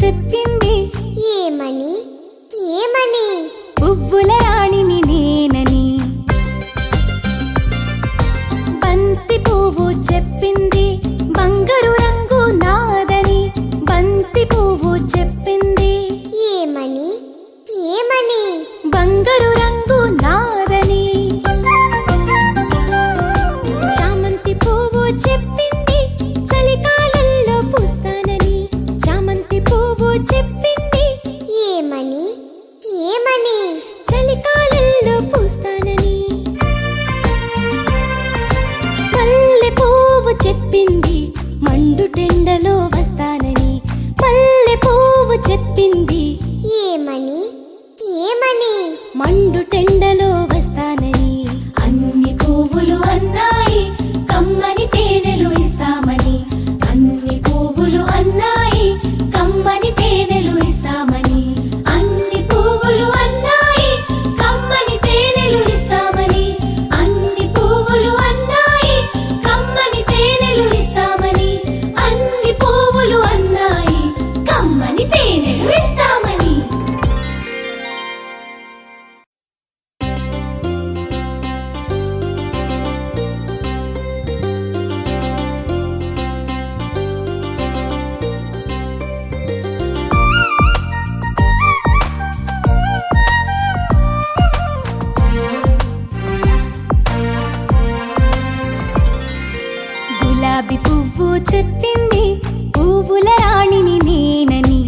చెప్పింది. ఏమని ఏమని? పువ్వుల రాణిని నేనని. బంతి పువ్వు చెప్పింది బంగారు రంగు నాదని. బంతి పువ్వు చెప్పింది. ఏమని ఏమని? బంగారు రంగు నాదని. చామంతి పువ్వు చెప్పింది చలికాలంలో పూస్తానని. చామంతి పువ్వు చెప్పింది. ఏమని ఏమని? చలికాలంలో పూస్తానని. మల్లె పువ్వు చెప్పింది మండుటెండలో వస్తానని. మల్లె పువ్వు చెప్పింది. ఏమని ఏమని? మండుటెండలో వస్తానని. అన్ని పువ్వులు అన్నాయి కమ్మని తేనెలు ఇస్తామని. అన్ని పువ్వులు అన్నాయి కమ్మని తేనెలు ఇస్తామని. అన్ని పువ్వులు అన్నాయి కమ్మని తేనెలు ఇస్తామని. అన్ని పువ్వులు అన్నాయి కమ్మని తేనెలు ఇస్తామని. అన్ని పువ్వులు అన్నాయి కమ్మని తేనెలు ఇస్తామని. గులాబీ పువ్వు చెప్పింది పువ్వుల రాణిని నేనని.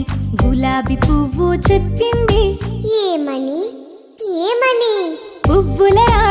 గులాబీ పువ్వు చెప్పింది. ఏమని ఏమని? పువ్వుల రాణి